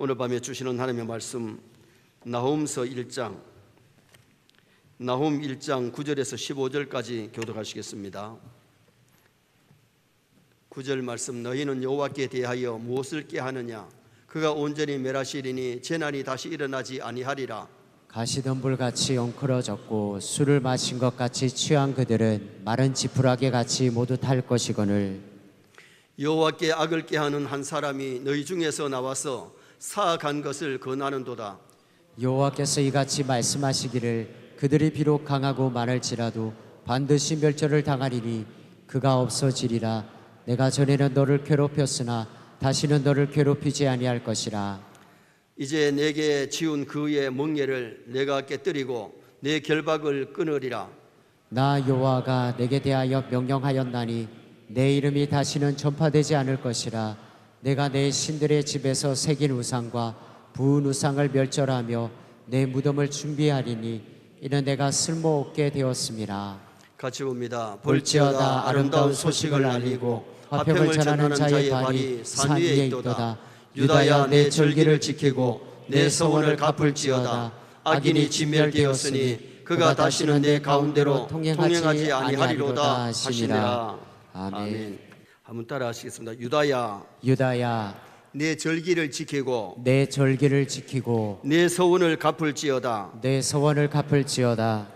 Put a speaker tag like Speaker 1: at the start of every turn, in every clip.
Speaker 1: 오늘 밤에 주시는 하나님의 말씀 나훔서 1장 9절에서 15절까지 교독하시겠습니다. 9절 말씀, 너희는 여호와께 대하여 무엇을 꾀하느냐? 그가 온전히 멸하시리니 재난이 다시 일어나지 아니하리라.
Speaker 2: 가시덤불같이 엉클어졌고 술을 마신 것 같이 취한 그들은 마른 지푸라기 같이 모두 탈 것이거늘,
Speaker 1: 여호와께 악을 꾀하는 한 사람이 너희 중에서 나와서 사악한 것을 권하는도다.
Speaker 2: 여호와께서 이같이 말씀하시기를 그들이 비록 강하고 많을지라도 반드시 멸절을 당하리니 그가 없어지리라. 내가 전에는 너를 괴롭혔으나 다시는 너를 괴롭히지 아니할 것이라.
Speaker 1: 이제 내게 지운 그의 멍에를 내가 깨뜨리고 내 결박을 끊으리라.
Speaker 2: 나 여호와가 내게 대하여 명령하였나니 내 이름이 다시는 전파되지 않을 것이라. 내가 내 신들의 집에서 새긴 우상과 부은 우상을 멸절하며 내 무덤을 준비하리니 이는 내가 쓸모없게 되었음이라.
Speaker 1: 같이 봅니다.
Speaker 2: 볼지어다 아름다운 소식을 알리고 화평을 전하는 자의 발이 산 위에 있도다. 유다야, 내 절기를 지키고 내 서원을 갚을지어다. 악인이 진멸되었으니 그가 다시는 내 가운데로 통행하지 아니하리로다 하시니라. 아멘.
Speaker 1: 한번 따라 하시겠습니다. 유다야,
Speaker 2: 유다야,
Speaker 1: 내 절기를 지키고
Speaker 2: 내 절기를 지키고
Speaker 1: 내 서원을 갚을지어다.
Speaker 2: 내 서원을 갚을지어다.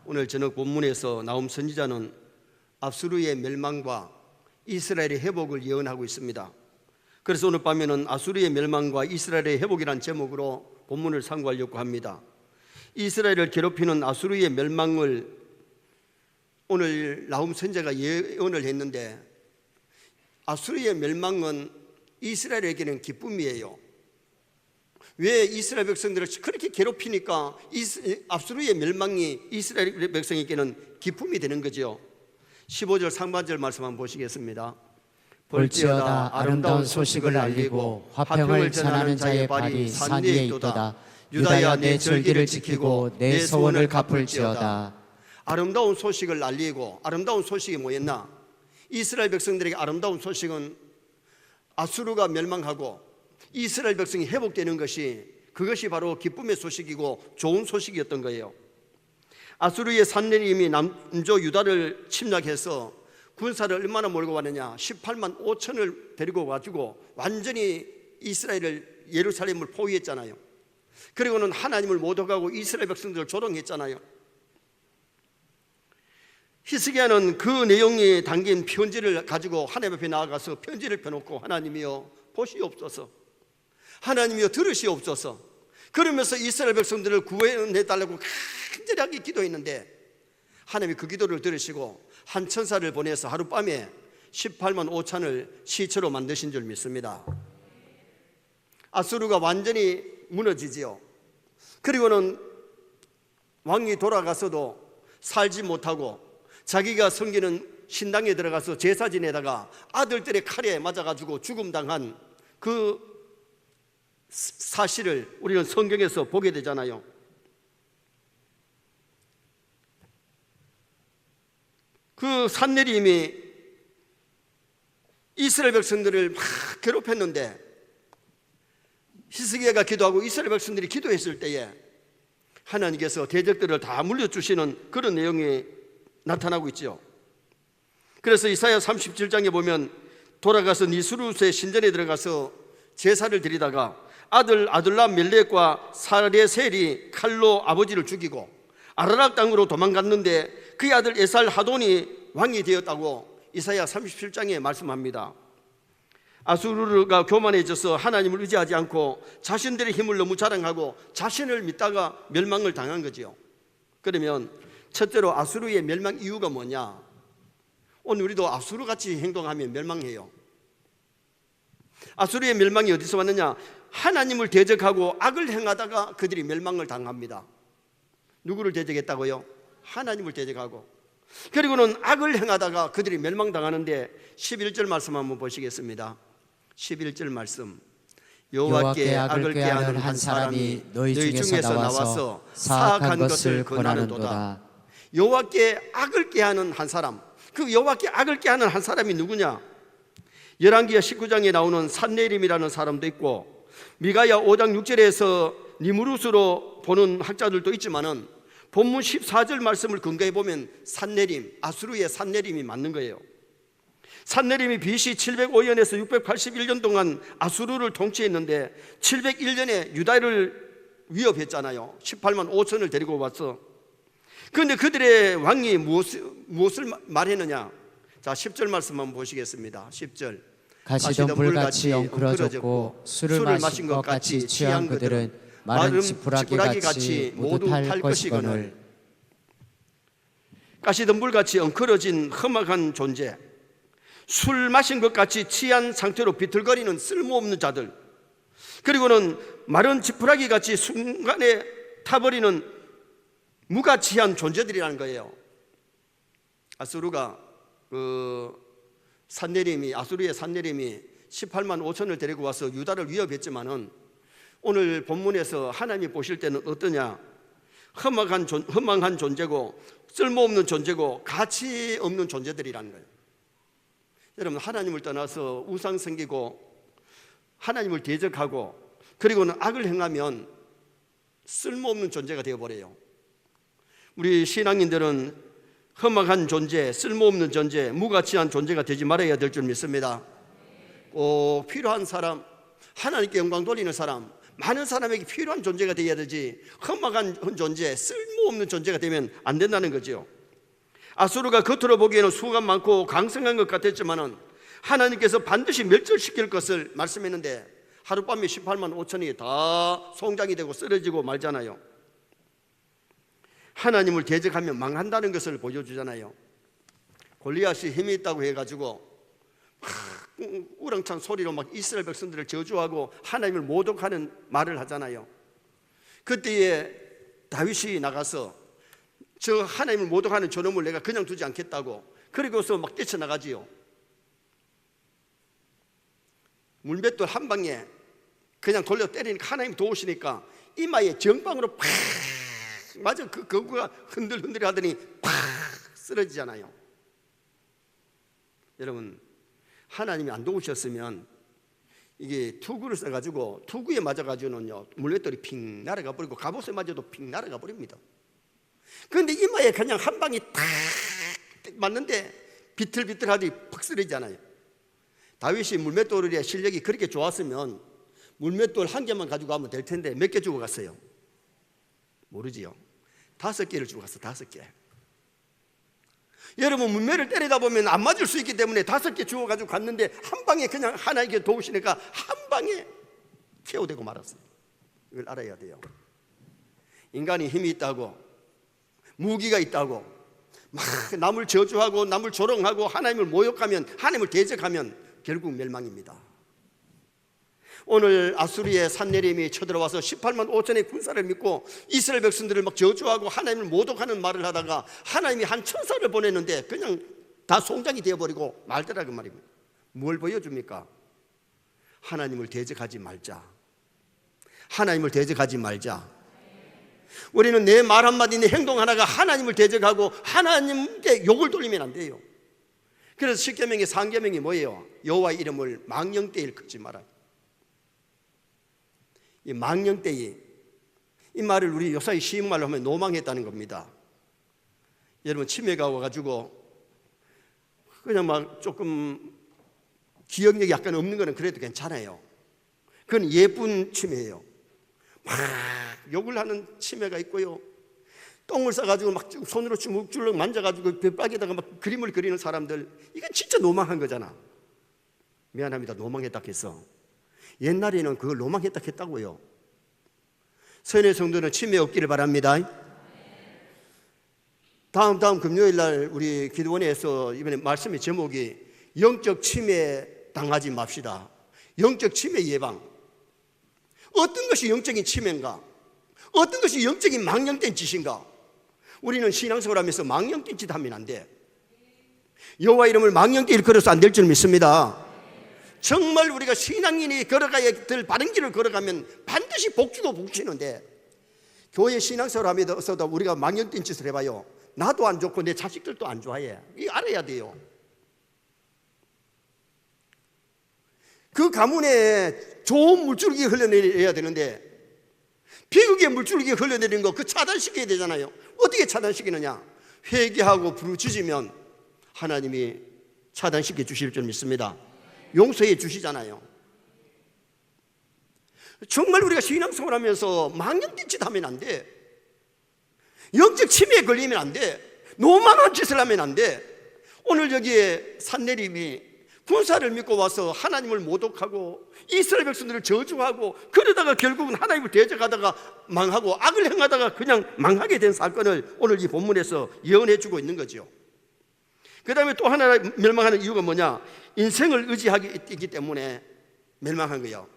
Speaker 1: 오늘 저녁 본문에서 나훔 선지자는 압수르의 멸망과 이스라엘의 회복을 예언하고 있습니다. 그래서 오늘 밤에는 아수르의 멸망과 이스라엘의 회복이라는 제목으로 본문을 상고하려고 합니다. 이스라엘을 괴롭히는 아수르의 멸망을 오늘 나훔 선지자가 예언을 했는데, 아수르의 멸망은 이스라엘에게는 기쁨이에요. 왜? 이스라엘 백성들을 그렇게 괴롭히니까 아수르의 멸망이 이스라엘 백성에게는 기쁨이 되는 거죠. 15절 상반절 말씀 한번 보시겠습니다.
Speaker 2: 볼지어다 아름다운 소식을 알리고 화평을 전하는 자의 발이 산 위에 있도다. 유다야, 내 절기를 지키고 내 서원을 갚을지어다.
Speaker 1: 아름다운 소식을 알리고, 아름다운 소식이 뭐였나? 이스라엘 백성들에게 아름다운 소식은 아수르가 멸망하고 이스라엘 백성이 회복되는 것이, 그것이 바로 기쁨의 소식이고 좋은 소식이었던 거예요. 아수르의 산내림이 남조 유다를 침략해서 군사를 얼마나 몰고 왔느냐? 18만 5천을 데리고 가지고 완전히 이스라엘을, 예루살렘을 포위했잖아요. 그리고는 하나님을 모독하고 이스라엘 백성들을 조롱했잖아요. 히스기야는 그 내용이 담긴 편지를 가지고 하나님 앞에 나아가서 편지를 펴놓고, 하나님이여 보시옵소서, 하나님이여 들으시옵소서, 그러면서 이스라엘 백성들을 구원해달라고 간절하게 기도했는데, 하나님이 그 기도를 들으시고 한 천사를 보내서 하룻밤에 18만 5천을 시체로 만드신 줄 믿습니다. 아수르가 완전히 무너지지요. 그리고는 왕이 돌아가서도 살지 못하고 자기가 섬기는 신당에 들어가서 제사 지내다가 아들들의 칼에 맞아가지고 죽음당한 그 사실을 우리는 성경에서 보게 되잖아요. 그 산내림이 이스라엘 백성들을 막 괴롭혔는데, 히스기야가 기도하고 이스라엘 백성들이 기도했을 때에 하나님께서 대적들을 다 물려주시는 그런 내용이 나타나고 있죠. 그래서 이사야 37장에 보면 돌아가서 니스루스의 신전에 들어가서 제사를 드리다가 아들 아둘람 멜렉과 사레셀이 칼로 아버지를 죽이고 아라락 땅으로 도망갔는데 그의 아들 에살 하돈이 왕이 되었다고 이사야 37장에 말씀합니다. 아수르가 교만해져서 하나님을 의지하지 않고 자신들의 힘을 너무 자랑하고 자신을 믿다가 멸망을 당한 거지요. 그러면 첫째로 아수르의 멸망 이유가 뭐냐? 오늘 우리도 아수르같이 행동하면 멸망해요. 아수르의 멸망이 어디서 왔느냐? 하나님을 대적하고 악을 행하다가 그들이 멸망을 당합니다. 누구를 대적했다고요? 하나님을 대적하고. 그리고는 악을 행하다가 그들이 멸망당하는데 11절 말씀 한번 보시겠습니다. 11절 말씀, 여호와께 악을 꾀하는 한 사람이 너희 중에서 나와서 사악한 것을 권하는도다. 여호와께 악을 꾀하는 한 사람, 그 여호와께 악을 꾀하는 한 사람이 누구냐? 열왕기하 19장에 나오는 산내림이라는 사람도 있고 미가야 5장 6절에서 니무루스로 보는 학자들도 있지만은 본문 14절 말씀을 근거해 보면 산내림, 아수르의 산내림이 맞는 거예요. 산내림이 BC 705년에서 681년 동안 아수르를 통치했는데 701년에 유다를 위협했잖아요. 18만 5천을 데리고 왔어. 그런데 그들의 왕이 무엇을 말했느냐? 자, 10절 말씀 한번 보시겠습니다. 10절.
Speaker 2: 가시던 불같이 엉클어졌고 술을 마신 것 같이 취한 그들은 마른 지푸라기 같이 모두 탈 것이거늘.
Speaker 1: 가시던 불같이 엉클어진 험악한 존재, 술 마신 것 같이 취한 상태로 비틀거리는 쓸모없는 자들, 그리고는 마른 지푸라기 같이 순간에 타버리는 무가치한 존재들이라는 거예요. 아수르가 아수르의 산내림이 18만 5천을 데리고 와서 유다를 위협했지만은 오늘 본문에서 하나님이 보실 때는 어떠냐? 험악한 존재고 쓸모없는 존재고 가치 없는 존재들이라는 거예요. 여러분, 하나님을 떠나서 우상 섬기고 하나님을 대적하고 그리고는 악을 행하면 쓸모없는 존재가 되어버려요. 우리 신앙인들은 험악한 존재, 쓸모없는 존재, 무가치한 존재가 되지 말아야 될 줄 믿습니다. 꼭 필요한 사람, 하나님께 영광 돌리는 사람, 많은 사람에게 필요한 존재가 되어야 되지 험악한 존재, 쓸모없는 존재가 되면 안 된다는 거죠. 아수르가 겉으로 보기에는 수가 많고 강성한 것 같았지만은 하나님께서 반드시 멸절시킬 것을 말씀했는데 하룻밤에 18만 5천이 다 송장이 되고 쓰러지고 말잖아요. 하나님을 대적하면 망한다는 것을 보여주잖아요. 골리앗이 힘이 있다고 해가지고 우렁찬 소리로 막 이스라엘 백성들을 저주하고 하나님을 모독하는 말을 하잖아요. 그때에 다윗이 나가서 저 하나님을 모독하는 저놈을 내가 그냥 두지 않겠다고, 그리고서 막 뛰쳐나가지요. 물맷돌 한 방에 그냥 돌려 때리니까 하나님 도우시니까 이마에 정방으로 팍 맞아. 그거가 흔들흔들 하더니 팍 쓰러지잖아요. 여러분, 하나님이 안 도우셨으면 이게 투구를 써가지고 투구에 맞아가지고는요 물맷돌이 핑 날아가 버리고 갑옷에 맞아도 핑 날아가 버립니다. 그런데 이마에 그냥 한 방이 탁 맞는데 비틀비틀하더니 팍 쓰러지잖아요. 다윗이 물맷돌의 실력이 그렇게 좋았으면 물맷돌 한 개만 가지고 가면 될 텐데 몇 개 주고 갔어요? 모르지요. 5개를 주고 갔어. 5개. 여러분, 물매를 때리다 보면 안 맞을 수 있기 때문에 5개 주고 가지고 갔는데 한 방에 그냥 하나님께 도우시니까 한 방에 KO되고 말았어요. 이걸 알아야 돼요. 인간이 힘이 있다고, 무기가 있다고 막 남을 저주하고 남을 조롱하고 하나님을 모욕하면, 하나님을 대적하면 결국 멸망입니다. 오늘 아수르의 산내림이 쳐들어와서 18만 5천의 군사를 믿고 이스라엘 백성들을 막 저주하고 하나님을 모독하는 말을 하다가 하나님이 한 천사를 보냈는데 그냥 다 송장이 되어버리고 말더라 그 말입니다. 뭘 보여줍니까? 하나님을 대적하지 말자. 하나님을 대적하지 말자. 우리는 내 말 한마디, 내 행동 하나가 하나님을 대적하고 하나님께 욕을 돌리면 안 돼요. 그래서 십계명의 상계명이 뭐예요? 여호와의 이름을 망령되이 일컫지 마라. 이 망령되이, 이 말을 우리 요사이 쉬운 말로 하면 노망했다는 겁니다. 여러분, 치매가 와가지고 그냥 막 조금 기억력이 약간 없는 거는 그래도 괜찮아요. 그건 예쁜 치매예요. 막 욕을 하는 치매가 있고요, 똥을 싸가지고 막 손으로 주먹줄럭 만져가지고 벽박에다가 막 그림을 그리는 사람들, 이건 진짜 노망한 거잖아. 미안합니다. 노망했다 했어. 옛날에는 그걸 노망했다 했다고요. 선의 성도는 치매 없기를 바랍니다. 다음 금요일 날 우리 기도원에서 이번에 말씀의 제목이 영적 치매 당하지 맙시다. 영적 치매 예방. 어떤 것이 영적인 치매인가? 어떤 것이 영적인 망령된 짓인가? 우리는 신앙생활 하면서 망령된 짓 하면 안 돼. 여호와 이름을 망령되이 일컬어서 안 될 줄 믿습니다. 정말 우리가 신앙인이 걸어가야 될 바른 길을 걸어가면 반드시 복주고 복주는데, 교회 신앙생활 하면서도 우리가 망령된 짓을 해봐요. 나도 안 좋고 내 자식들도 안 좋아해. 이거 알아야 돼요. 그 가문에 좋은 물줄기가 흘러내려야 되는데 비극의 물줄기가 흘러내리는 거 그 차단시켜야 되잖아요. 어떻게 차단시키느냐? 회개하고 부르짖으면 하나님이 차단시켜 주실 줄 믿습니다. 용서해 주시잖아요. 정말 우리가 신앙생활 하면서 망령된 짓 하면 안 돼. 영적 침해에 걸리면 안 돼. 노망한 짓을 하면 안 돼. 오늘 여기에 산내림이 군사를 믿고 와서 하나님을 모독하고 이스라엘 백성들을 저주하고 그러다가 결국은 하나님을 대적하다가 망하고 악을 행하다가 그냥 망하게 된 사건을 오늘 이 본문에서 예언해 주고 있는 거죠. 그 다음에 또 하나 멸망하는 이유가 뭐냐? 인생을 의지하기 있기 때문에 멸망한 거예요.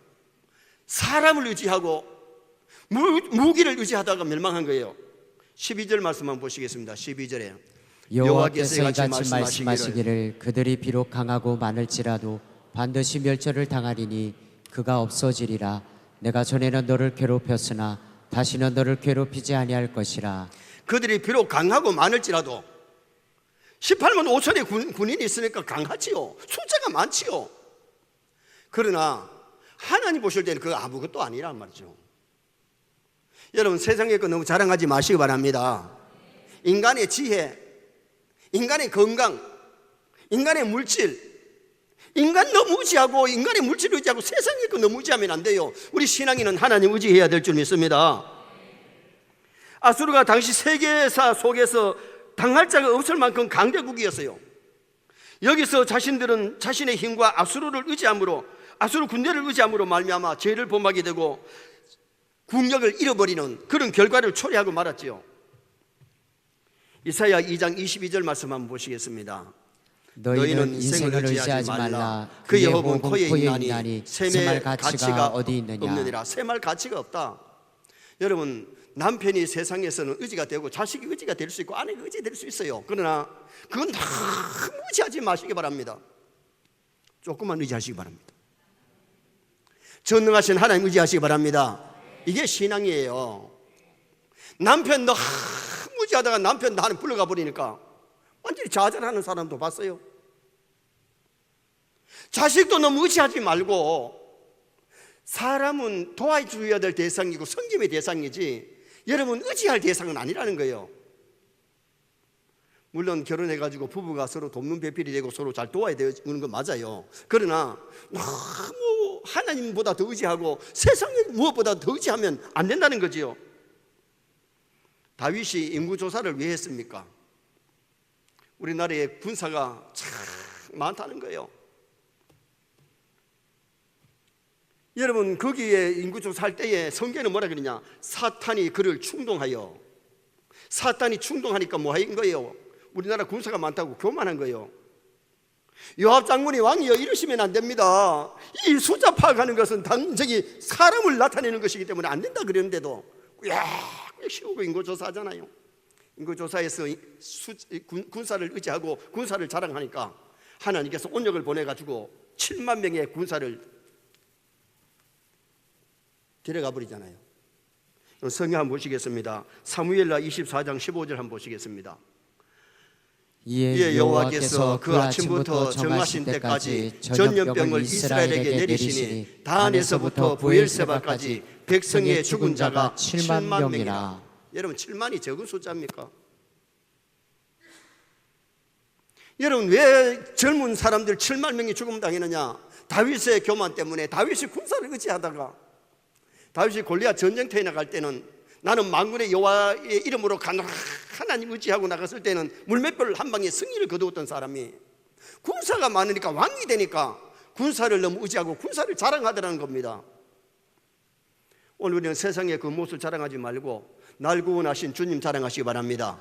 Speaker 1: 사람을 의지하고 무기를 의지하다가 멸망한 거예요. 12절 말씀 한번 보시겠습니다. 12절에
Speaker 2: 여호와께서 이같이 말씀하시기를 그들이 비록 강하고 많을지라도 반드시 멸절을 당하리니 그가 없어지리라. 내가 전에는 너를 괴롭혔으나 다시는 너를 괴롭히지 아니할 것이라.
Speaker 1: 그들이 비록 강하고 많을지라도 18만 5천의 군인이 있으니까 강하지요. 숫자가 많지요. 그러나 하나님 보실 때는 그거 아무것도 아니란 말이죠. 여러분 세상의 거 너무 자랑하지 마시기 바랍니다. 인간의 지혜, 인간의 건강, 인간의 물질, 인간 너무 의지하고 인간의 물질을 의지하고 세상의 거 너무 의지하면 안 돼요. 우리 신앙인은 하나님 의지해야 될 줄 믿습니다. 아수르가 당시 세계사 속에서 당할 자가 없을 만큼 강대국이었어요. 여기서 자신들은 자신의 힘과 아수르를 의지함으로 아수르 군대를 의지함으로 말미암아 죄를 범하게 되고 국력을 잃어버리는 그런 결과를 초래하고 말았지요. 이사야 2장 22절 말씀 한번 보시겠습니다.
Speaker 2: 너희는 인생을 의지하지 말라. 그의 호흡은 코에 있나니 셈할 가치가 어디 있느냐.
Speaker 1: 셈할 가치가 없다. 여러분 남편이 세상에서는 의지가 되고 자식이 의지가 될 수 있고 아내가 의지가 될 수 있어요. 그러나 그건 너무 의지하지 마시기 바랍니다. 조금만 의지하시기 바랍니다. 전능하신 하나님 의지하시기 바랍니다. 이게 신앙이에요. 남편 너무 의지하다가 남편 나는 불러가 버리니까 완전히 좌절하는 사람도 봤어요. 자식도 너무 의지하지 말고 사람은 도와줘야 될 대상이고 섬김의 대상이지 여러분 의지할 대상은 아니라는 거예요. 물론 결혼해가지고 부부가 서로 돕는 배필이 되고 서로 잘 도와야 되는 건 맞아요. 그러나 너무 하나님보다 더 의지하고 세상에 무엇보다 더 의지하면 안 된다는 거지요. 다윗이 인구조사를 왜 했습니까? 우리나라에 군사가 참 많다는 거예요. 여러분 거기에 인구조사할 때에 성경은 뭐라 그러냐? 사탄이 그를 충동하여, 사탄이 충동하니까 뭐 한 거예요? 우리나라 군사가 많다고 교만한 거예요. 요압 장군이 왕이여 이러시면 안 됩니다. 이 숫자 파악하는 것은 단적이 사람을 나타내는 것이기 때문에 안 된다 그랬는데도 쉬우고 인구조사하잖아요. 인구조사에서 군사를 의지하고 군사를 자랑하니까 하나님께서 온역을 보내가지고 7만 명의 군사를 데려가 버리잖아요. 성경 한번 보시겠습니다. 사무엘라 24장 15절 한번 보시겠습니다.
Speaker 2: 이에 여호와께서 그 아침부터 정하신 때까지 전염병을 이스라엘에게 내리시니 다한에서부터 부엘세바까지 백성의 죽은 자가 7만 명이라.
Speaker 1: 여러분 7만이 적은 숫자입니까? 여러분 왜 젊은 사람들 7만 명이 죽음 당했느냐? 다윗의 교만 때문에. 다윗이 군사를 의지하다가 다윗이 골리앗 전쟁터에 나갈 때는 나는 만군의 여호와의 이름으로 하나님 의지하고 나갔을 때는 물맷돌 한 방에 승리를 거두었던 사람이 군사가 많으니까 왕이 되니까 군사를 너무 의지하고 군사를 자랑하더라는 겁니다. 오늘 우리는 세상의 그 모습을 자랑하지 말고 날 구원하신 주님 자랑하시기 바랍니다.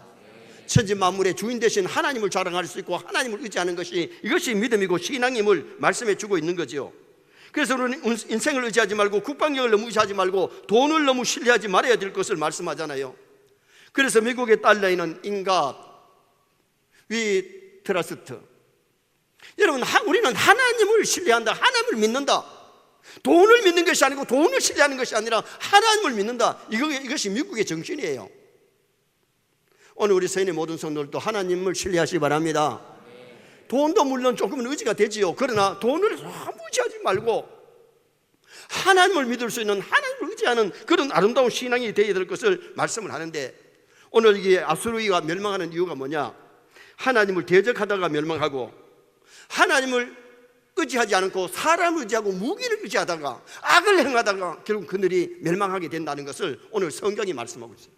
Speaker 1: 천지 만물의 주인 되신 하나님을 자랑할 수 있고 하나님을 의지하는 것이 이것이 믿음이고 신앙임을 말씀해 주고 있는 거죠. 그래서 우리는 인생을 의지하지 말고 국방력을 너무 의지하지 말고 돈을 너무 신뢰하지 말아야 될 것을 말씀하잖아요. 그래서 미국의 달러에는 인갑, 위 트러스트. 여러분 우리는 하나님을 신뢰한다. 하나님을 믿는다. 돈을 믿는 것이 아니고 돈을 신뢰하는 것이 아니라 하나님을 믿는다. 이것이 미국의 정신이에요. 오늘 우리 세인의 모든 성도들도 하나님을 신뢰하시기 바랍니다. 돈도 물론 조금은 의지가 되지요. 그러나 돈을 너무 의지하지 말고 하나님을 믿을 수 있는, 하나님을 의지하는 그런 아름다운 신앙이 되어야 될 것을 말씀을 하는데, 오늘 이게 아수르가 멸망하는 이유가 뭐냐? 하나님을 대적하다가 멸망하고, 하나님을 의지하지 않고 사람을 의지하고 무기를 의지하다가 악을 행하다가 결국 그들이 멸망하게 된다는 것을 오늘 성경이 말씀하고 있어요.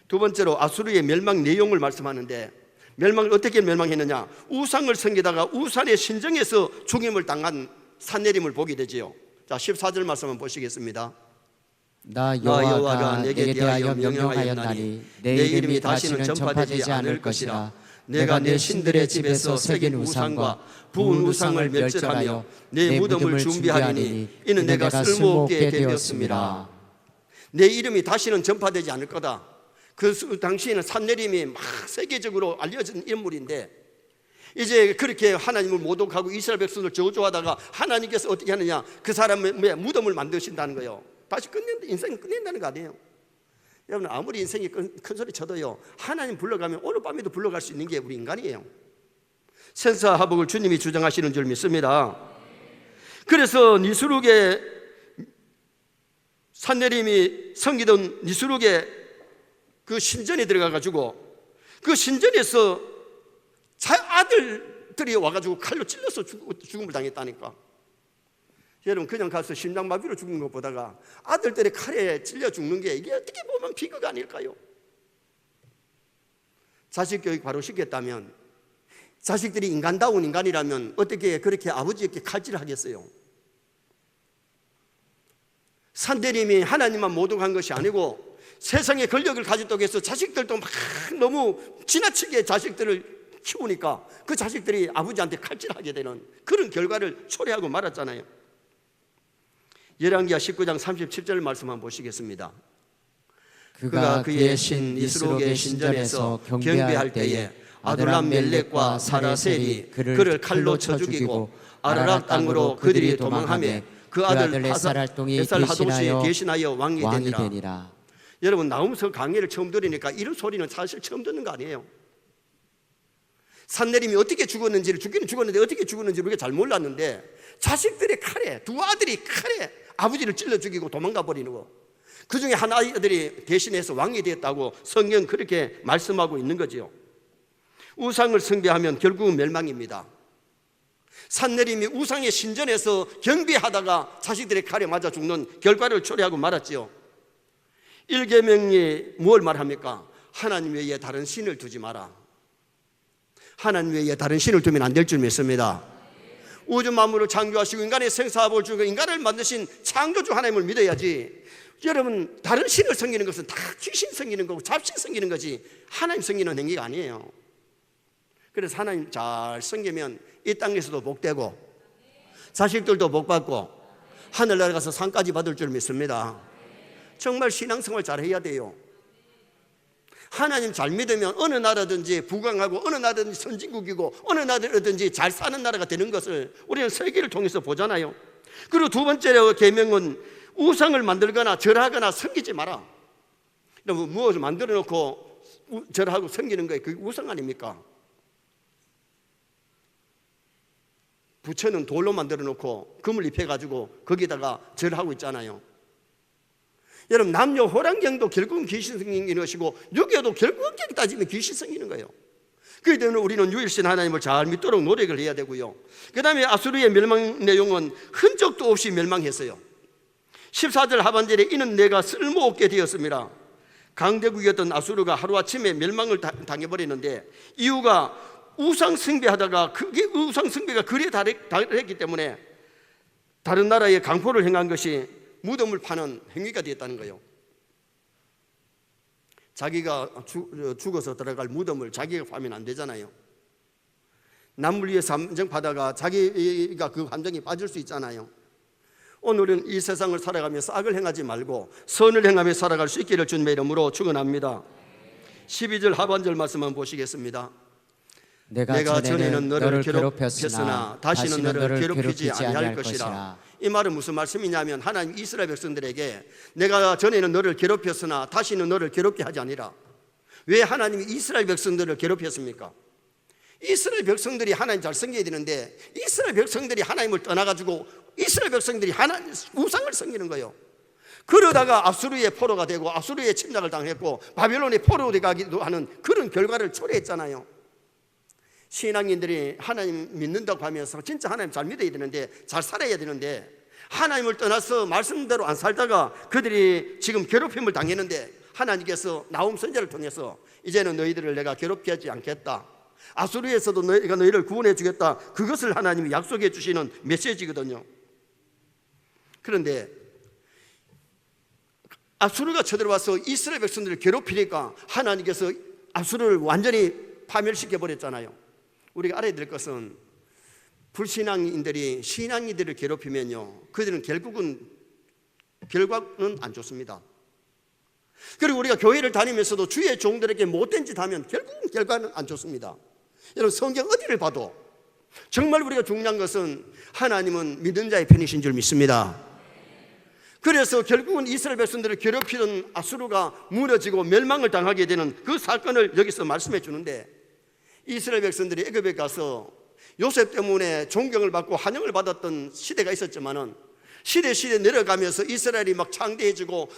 Speaker 1: 두 번째로 아수르의 멸망 내용을 말씀하는데, 멸망을 어떻게 멸망했느냐? 우상을 섬기다가 우산의 신정에서 죽임을 당한 산내림을 보게 되지요. 자, 14절 말씀 한번 보시겠습니다.
Speaker 2: 나 여호와가 내게 대하여 명령하였나니 내 이름이 다시는 전파되지 않을 것이라. 내가 내 신들의 집에서 새긴 우상과 부은 우상을 멸절하며 내 무덤을 준비하리니 이는 내가 쓸모없게 되었습니다.
Speaker 1: 내 이름이 다시는 전파되지 않을 거다. 그 당시에는 산내림이 막 세계적으로 알려진 인물인데, 이제 그렇게 하나님을 모독하고 이스라엘 백성을 저주하다가 하나님께서 어떻게 하느냐? 그 사람의 무덤을 만드신다는 거예요. 다시 인생을 끝낸다는 거 아니에요. 여러분, 아무리 인생이 큰 소리 쳐도요, 하나님 불러가면 오늘 밤에도 불러갈 수 있는 게 우리 인간이에요. 생사화복을 주님이 주장하시는 줄 믿습니다. 그래서 니스룩의 산내림이 섬기던 니스룩의 그 신전에 들어가가지고 그 신전에서 아들들이 와가지고 칼로 찔러서 죽음을 당했다니까. 여러분, 그냥 가서 심장마비로 죽는 것보다가 아들들의 칼에 찔려 죽는 게 이게 어떻게 보면 비극 아닐까요? 자식 교육 바로 시켰다면, 자식들이 인간다운 인간이라면 어떻게 그렇게 아버지에게 칼질을 하겠어요? 산내림이 하나님만 모독한 것이 아니고 세상의 권력을 가졌다고 해서 자식들도 막 너무 지나치게 자식들을 키우니까 그 자식들이 아버지한테 칼질하게 되는 그런 결과를 초래하고 말았잖아요. 열왕기하 19장 37절 말씀 한번 보시겠습니다.
Speaker 2: 그가 그의 신 니스록의 신전에서 경배할 때에 아둘람 멜렉과 사라셀이 그를 칼로 쳐 죽이고 아라락 땅으로 그들이 도망하며 그 아들 에살할동이 대신하여 왕이 되니라.
Speaker 1: 여러분, 나훔서 강의를 처음 들으니까 이런 소리는 사실 처음 듣는 거 아니에요. 산내림이 어떻게 죽었는지를, 죽기는 죽었는데 어떻게 죽었는지 우리가 잘 몰랐는데, 자식들의 칼에, 두 아들이 칼에 아버지를 찔러 죽이고 도망가 버리는 거, 그 중에 한 아들이 대신해서 왕이 되었다고 성경 그렇게 말씀하고 있는 거지요. 우상을 숭배하면 결국은 멸망입니다. 산내림이 우상의 신전에서 경배하다가 자식들의 칼에 맞아 죽는 결과를 초래하고 말았지요. 1계명이 무엇을 말합니까? 하나님 외에 다른 신을 두지 마라. 하나님 외에 다른 신을 두면 안 될 줄 믿습니다. 우주 만물을 창조하시고 인간의 생사화복을 주고 인간을 만드신 창조주 하나님을 믿어야지. 여러분, 다른 신을 섬기는 것은 다 귀신 섬기는 거고 잡신 섬기는 거지 하나님 섬기는 행위가 아니에요. 그래서 하나님 잘 섬기면 이 땅에서도 복되고 자식들도 복받고 하늘나라 가서 상까지 받을 줄 믿습니다. 정말 신앙생활 잘 해야 돼요. 하나님 잘 믿으면 어느 나라든지 부강하고 어느 나라든지 선진국이고 어느 나라든지 잘 사는 나라가 되는 것을 우리는 세계를 통해서 보잖아요. 그리고 두 번째 계명은 우상을 만들거나 절하거나 섬기지 마라. 무엇을 만들어 놓고 절하고 섬기는 거예요. 그게 우상 아닙니까? 부처는 돌로 만들어 놓고 금을 입혀가지고 거기다가 절하고 있잖아요. 여러분, 남녀 호랑경도 결국은 귀신 섬기는 것이고 유교도 결국은 따지면 귀신 섬기는 거예요. 그렇기 때문에 우리는 유일신 하나님을 잘 믿도록 노력을 해야 되고요. 그 다음에 아수르의 멸망 내용은 흔적도 없이 멸망했어요. 14절 하반절에 이는 내가 쓸모없게 되었습니다. 강대국이었던 아수르가 하루아침에 멸망을 당해버리는데, 이유가 우상 숭배하다가 그게 우상 숭배가 그리 다르기 때문에 다른 나라에 강포를 행한 것이 무덤을 파는 행위가 되었다는 거예요. 자기가 죽어서 들어갈 무덤을 자기가 파면 안 되잖아요. 남을 위해서 함정파다가 자기가 그 함정에 빠질 수 있잖아요. 오늘은 이 세상을 살아가면서 악을 행하지 말고 선을 행하며 살아갈 수 있기를 주님의 이름으로 축원합니다. 12절 하반절 말씀 한번 보시겠습니다. 내가 전에는 너를 괴롭혔으나 다시는 너를 괴롭히지 아니할 것이라. 이 말은 무슨 말씀이냐면, 하나님 이스라엘 백성들에게 내가 전에는 너를 괴롭혔으나 다시는 너를 괴롭게 하지 아니라. 왜 하나님이 이스라엘 백성들을 괴롭혔습니까? 이스라엘 백성들이 하나님 잘 섬겨야 되는데 이스라엘 백성들이 하나님을 떠나가지고 이스라엘 백성들이 하나님 우상을 섬기는 거예요. 그러다가 아수르의 포로가 되고 아수르의 침략을 당했고 바벨론의 포로가 되기도 하는 그런 결과를 초래했잖아요. 신앙인들이 하나님 믿는다고 하면서 진짜 하나님 잘 믿어야 되는데 잘 살아야 되는데 하나님을 떠나서 말씀대로 안 살다가 그들이 지금 괴롭힘을 당했는데 하나님께서 나홈 선지자를 통해서 이제는 너희들을 내가 괴롭게 하지 않겠다, 아수르에서도 내가 너희를 구원해 주겠다, 그것을 하나님이 약속해 주시는 메시지거든요. 그런데 아수르가 쳐들어와서 이스라엘 백성들을 괴롭히니까 하나님께서 아수르를 완전히 파멸시켜 버렸잖아요. 우리가 알아야 될 것은 불신앙인들이 신앙인들을 괴롭히면요, 그들은 결과는 안 좋습니다. 그리고 우리가 교회를 다니면서도 주의 종들에게 못된 짓 하면 결국은 결과는 안 좋습니다. 여러분, 성경 어디를 봐도 정말 우리가 중요한 것은 하나님은 믿는 자의 편이신 줄 믿습니다. 그래서 결국은 이스라엘 백성들을 괴롭히던 아수르가 무너지고 멸망을 당하게 되는 그 사건을 여기서 말씀해 주는데, 이스라엘 백성들이 애굽에 가서 요셉 때문에 존경을 받고 환영을 받았던 시대가 있었지만은 시대 내려가면서 이스라엘이 막 창대해지고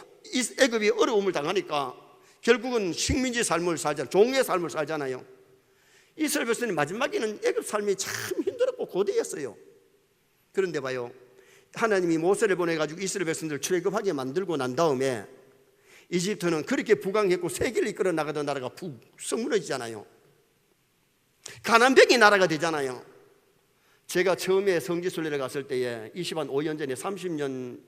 Speaker 1: 애굽이 어려움을 당하니까 결국은 식민지 삶을 살잖아요. 종의 삶을 살잖아요. 이스라엘 백성이 마지막에는 애굽 삶이 참 힘들었고 고대였어요. 그런데 봐요, 하나님이 모세를 보내가지고 이스라엘 백성들을 출애굽하게 만들고 난 다음에 이집트는 그렇게 부강했고 세계를 이끌어 나가던 나라가 푹 무너지잖아요. 가난뱅이 나라가 되잖아요. 제가 처음에 성지순례를 갔을 때에 25년 전에 30년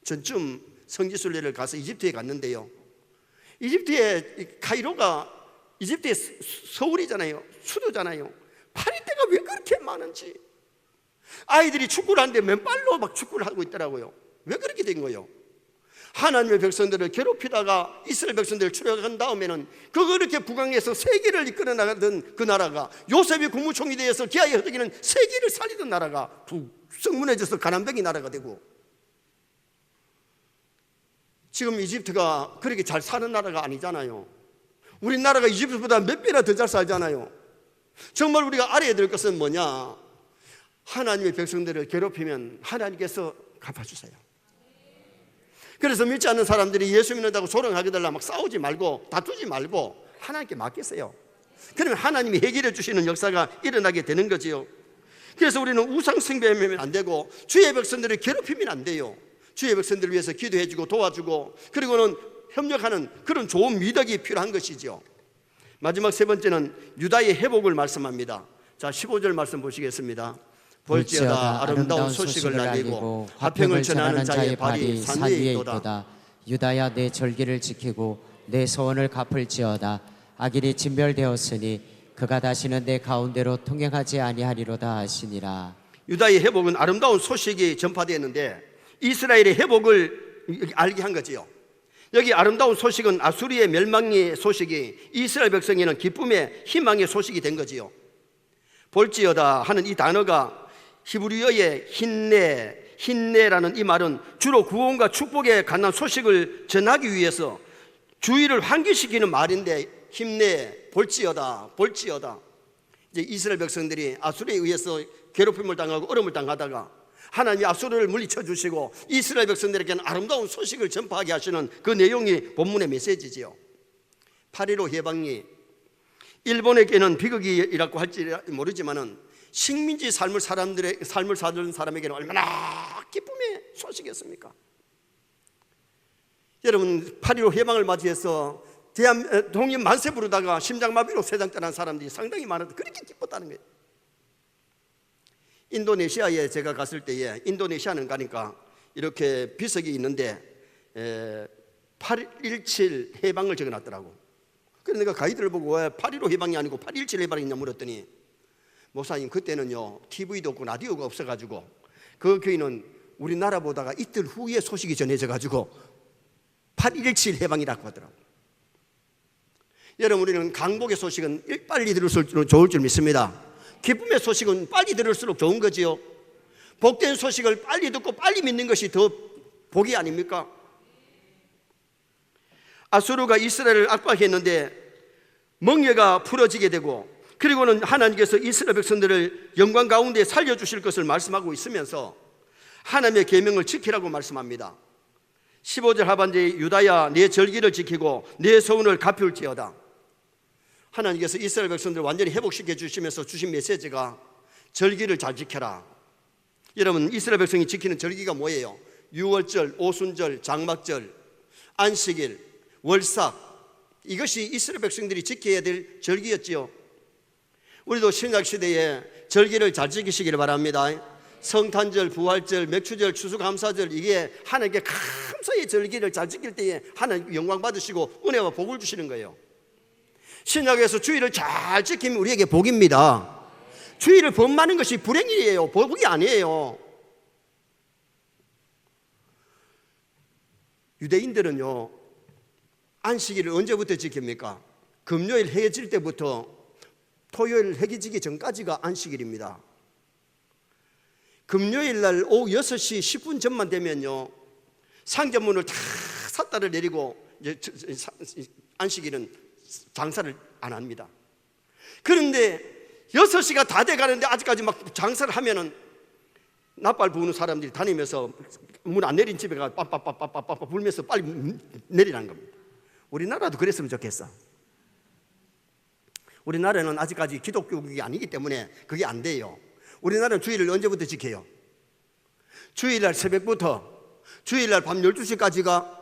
Speaker 1: 전쯤 성지순례를 가서 이집트에 갔는데요, 이집트의 카이로가 이집트의 서울이잖아요. 수도잖아요. 파리떼가 왜 그렇게 많은지, 아이들이 축구를 하는데 맨발로 막 축구를 하고 있더라고요. 왜 그렇게 된 거예요? 하나님의 백성들을 괴롭히다가 이스라엘 백성들을 출애굽한 다음에는 그렇게 부강해서 세계를 이끌어 나가던 그 나라가 요셉이 국무총리 되어서 기아에 허덕이는 세계를 살리던 나라가 북썩 무너져서 가난뱅이 나라가 되고, 지금 이집트가 그렇게 잘 사는 나라가 아니잖아요. 우리나라가 이집트보다 몇 배나 더 잘 살잖아요. 정말 우리가 알아야 될 것은 뭐냐, 하나님의 백성들을 괴롭히면 하나님께서 갚아주세요. 그래서 믿지 않는 사람들이 예수 믿는다고 조롱하게 되려면 막 싸우지 말고 다투지 말고 하나님께 맡기세요. 그러면 하나님이 해결해 주시는 역사가 일어나게 되는 거지요. 그래서 우리는 우상 숭배하면 안 되고 주의 백성들을 괴롭히면 안 돼요. 주의 백성들을 위해서 기도해주고 도와주고 그리고는 협력하는 그런 좋은 미덕이 필요한 것이죠. 마지막 세 번째는 유다의 회복을 말씀합니다. 자, 15절 말씀 보시겠습니다. 볼지어다 아름다운 소식을 알리고 화평을 전하는 자의 발이 산 위에 있도다.
Speaker 2: 유다야, 내 절기를 지키고 내 소원을 갚을지어다. 악인이 진멸되었으니 그가 다시는 내 가운데로 통행하지 아니하리로다 하시니라.
Speaker 1: 유다의 회복은 아름다운 소식이 전파되었는데 이스라엘의 회복을 알게 한 거지요. 여기 아름다운 소식은 아수리의 멸망의 소식이 이스라엘 백성에는 기쁨의 희망의 소식이 된 거지요. 볼지어다 하는 이 단어가 히브리어의 힌내라는 이 말은 주로 구원과 축복에 관한 소식을 전하기 위해서 주의를 환기시키는 말인데, 힘내, 볼지어다. 이제 이스라엘 백성들이 아수르에 의해서 괴롭힘을 당하고 어려움을 당하다가 하나님이 아수르를 물리쳐 주시고 이스라엘 백성들에게는 아름다운 소식을 전파하게 하시는 그 내용이 본문의 메시지지요. 8.15 해방이 일본에게는 비극이라고 할지 모르지만은 식민지 삶을 사는 사람에게는 얼마나 기쁨의 소식이었습니까? 여러분, 8.15 해방을 맞이해서 독립 만세 부르다가 심장마비로 세상 떠난 사람들이 상당히 많아서 그렇게 기뻤다는 거예요. 인도네시아에 제가 갔을 때에, 인도네시아는 가니까 이렇게 비석이 있는데 8.17 해방을 적어놨더라고. 그래서 내가 가이드를 보고 왜 8.15 해방이 아니고 8.17 해방이 있냐 물었더니, 목사님, 그때는요 TV도 없고 라디오가 없어가지고 그 교회는 우리나라보다가 이틀 후에 소식이 전해져가지고 8.17 해방이라고 하더라고요. 여러분, 우리는 강복의 소식은 빨리 들을수록 좋을 줄 믿습니다. 기쁨의 소식은 빨리 들을수록 좋은 거지요. 복된 소식을 빨리 듣고 빨리 믿는 것이 더 복이 아닙니까? 아수르가 이스라엘을 압박했는데 멍에가 풀어지게 되고 그리고는 하나님께서 이스라엘 백성들을 영광 가운데 살려주실 것을 말씀하고 있으면서 하나님의 계명을 지키라고 말씀합니다. 15절 하반절에 유다야 내 절기를 지키고 내 소원을 갚을지어다. 하나님께서 이스라엘 백성들을 완전히 회복시켜 주시면서 주신 메시지가 절기를 잘 지켜라. 여러분, 이스라엘 백성이 지키는 절기가 뭐예요? 유월절, 오순절, 장막절, 안식일, 월삭, 이것이 이스라엘 백성들이 지켜야 될 절기였지요. 우리도 신약시대에 절기를 잘 지키시기를 바랍니다. 성탄절, 부활절, 맥추절, 추수감사절, 이게 하나님께 감사의 절기를 잘 지킬 때에 하나님 영광 받으시고 은혜와 복을 주시는 거예요. 신약에서 주일을 잘 지키면 우리에게 복입니다. 주일을 범하는 것이 불행이에요. 복이 아니에요. 유대인들은요, 안식일을 언제부터 지킵니까? 금요일 해가 질 때부터 토요일 해가 지기 전까지가 안식일입니다. 금요일 날 오후 6시 10분 전만 되면요, 상점문을 다 삿달을 내리고 이제 안식일은 장사를 안 합니다. 그런데 6시가 다 돼가는데 아직까지 막 장사를 하면은 납발 부는 사람들이 다니면서 문 안 내린 집에 가 빠빠빠빠빠빠 불면서 빨리 내리라는 겁니다. 우리나라도 그랬으면 좋겠어. 우리나라는 아직까지 기독교국이 아니기 때문에 그게 안 돼요. 우리나라는 주일을 언제부터 지켜요? 주일날 새벽부터 주일날 밤 12시까지가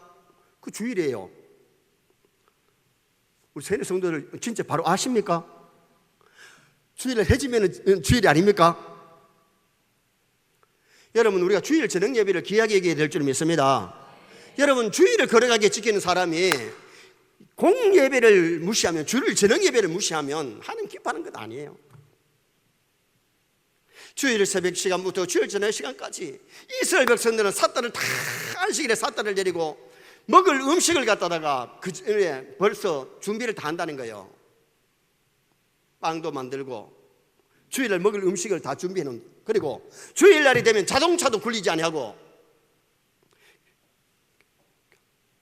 Speaker 1: 그 주일이에요. 우리 세례 성도들 진짜 바로 아십니까? 주일날 해지면 주일이 아닙니까? 여러분, 우리가 주일 저녁 예배를 귀하게 얘기해야 될 줄 믿습니다. 여러분, 주일을 거룩하게 지키는 사람이 공예배를 무시하면, 주일 저녁 예배를 무시하면 하나님 기뻐하는 것 아니에요. 주일 새벽 시간부터 주일 저녁 시간까지 이스라엘 백성들은 삿달을 다 안식일에 삿달을 내리고 먹을 음식을 갖다다가 그 전에 벌써 준비를 다 한다는 거예요. 빵도 만들고 주일날 먹을 음식을 다 준비해 놓은, 그리고 주일날이 되면 자동차도 굴리지 아니하고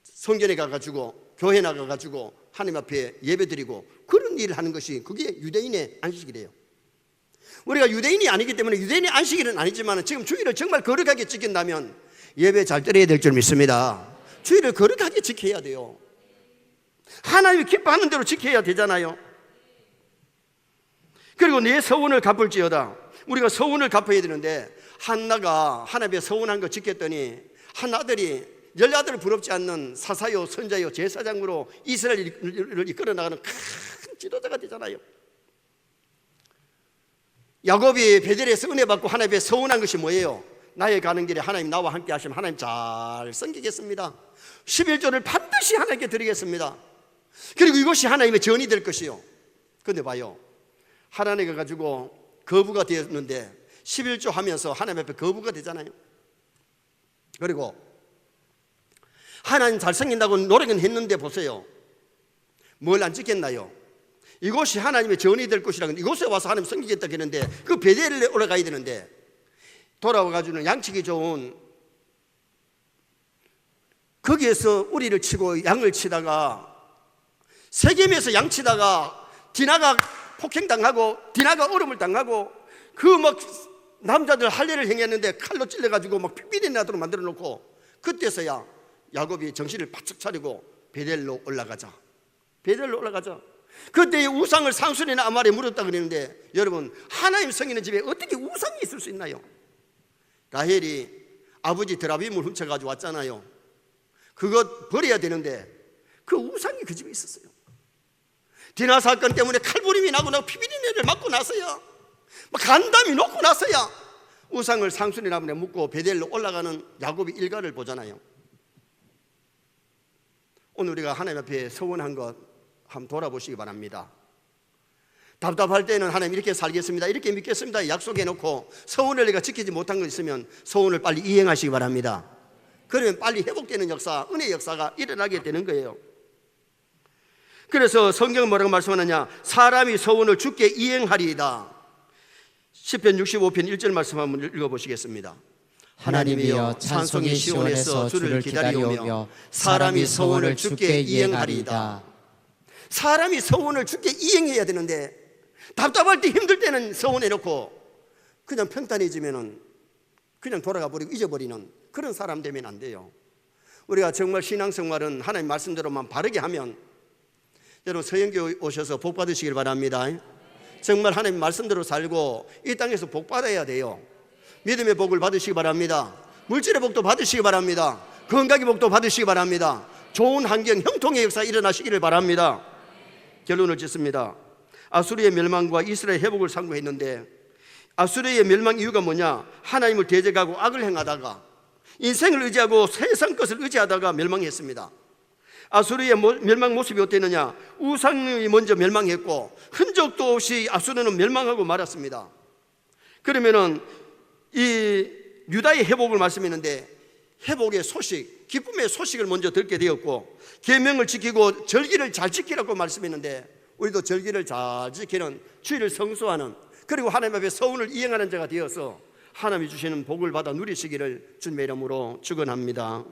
Speaker 1: 성전에 가가지고 교회 나가가지고 하나님 앞에 예배드리고 그런 일을 하는 것이, 그게 유대인의 안식일이에요. 우리가 유대인이 아니기 때문에 유대인의 안식일은 아니지만 지금 주일을 정말 거룩하게 지킨다면 예배 잘 드려야 될 줄 믿습니다. 주일을 거룩하게 지켜야 돼요. 하나님이 기뻐하는 대로 지켜야 되잖아요. 그리고 내 서원을 갚을지어다. 우리가 서원을 갚아야 되는데, 한나가 하나님의 서원한 거 지켰더니 한 아들이 열아들을 부럽지 않는 사사요 선자요 제사장으로 이스라엘을 이끌어 나가는 큰 지도자가 되잖아요. 야곱이 베델에서 은혜 받고 하나님의 서원한 것이 뭐예요? 나의 가는 길에 하나님 나와 함께 하시면 하나님 잘 섬기겠습니다. 11조를 반드시 하나님께 드리겠습니다. 그리고 이것이 하나님의 전이 될 것이요. 그런데 봐요, 하나님이 가지고 거부가 되었는데 11조 하면서 하나님 앞에 거부가 되잖아요. 그리고 하나님 잘 섬긴다고 노력은 했는데 보세요, 뭘 안 지켰나요? 이곳이 하나님의 전이 될 것이라, 이곳에 와서 하나님 섬기겠다 했는데 그 베델에 올라가야 되는데 돌아와가지고는 양치기 좋은 거기에서 우리를 치고 양을 치다가 세겜에서 양 치다가 디나가 폭행당하고 디나가 얼음을 당하고 그 막 남자들 할례를 행했는데 칼로 찔러가지고 막 핏비리 나도록 만들어 놓고, 그때서야 야곱이 정신을 바짝 차리고 베델로 올라가자, 베델로 올라가자. 그때 우상을 상순이나 아말에 물었다 그러는데, 여러분, 하나님 성기는 집에 어떻게 우상이 있을 수 있나요? 라헬이 아버지 드라빔을 훔쳐가지고 왔잖아요. 그것 버려야 되는데 그 우상이 그 집에 있었어요. 디나 사건 때문에 칼부림이 나고 피비린내를 맡고 나서야, 막 간담이 놓고 나서야 우상을 상순이나무에 묻고 베델로 올라가는 야곱의 일가를 보잖아요. 오늘 우리가 하나님 앞에 서원한 것 한번 돌아보시기 바랍니다. 답답할 때는 하나님 이렇게 살겠습니다, 이렇게 믿겠습니다 약속해 놓고 서원을 내가 지키지 못한 거 있으면 서원을 빨리 이행하시기 바랍니다. 그러면 빨리 회복되는 역사, 은혜의 역사가 일어나게 되는 거예요. 그래서 성경은 뭐라고 말씀하느냐? 사람이 서원을 주께 이행하리이다. 시편 65편 1절 말씀 한번 읽어보시겠습니다.
Speaker 2: 하나님이여 찬송이 시온에서 주를 기다리오며 사람이 서원을 주께 이행하리이다.
Speaker 1: 사람이 서원을 주께 이행해야 되는데 답답할 때 힘들 때는 서운해놓고 그냥 평탄해지면은 그냥 돌아가 버리고 잊어버리는 그런 사람 되면 안 돼요. 우리가 정말 신앙생활은 하나님 말씀대로만 바르게 하면 여러분 서영교 오셔서 복 받으시길 바랍니다. 정말 하나님 말씀대로 살고 이 땅에서 복 받아야 돼요. 믿음의 복을 받으시기 바랍니다. 물질의 복도 받으시기 바랍니다. 건강의 복도 받으시기 바랍니다. 좋은 환경, 형통의 역사 일어나시기를 바랍니다. 결론을 짓습니다. 아수르의 멸망과 이스라엘 회복을 상고했는데 아수르의 멸망 이유가 뭐냐? 하나님을 대적하고 악을 행하다가 인생을 의지하고 세상 것을 의지하다가 멸망했습니다. 아수르의 멸망 모습이 어땠느냐? 우상이 먼저 멸망했고 흔적도 없이 아수르는 멸망하고 말았습니다. 그러면은 이 유다의 회복을 말씀했는데 회복의 소식, 기쁨의 소식을 먼저 듣게 되었고 계명을 지키고 절기를 잘 지키라고 말씀했는데 우리도 절기를 잘 지키는 주일을 성수하는 그리고 하나님 앞에 서운을 이행하는 자가 되어서 하나님이 주시는 복을 받아 누리시기를 주님의 이름으로 축원합니다.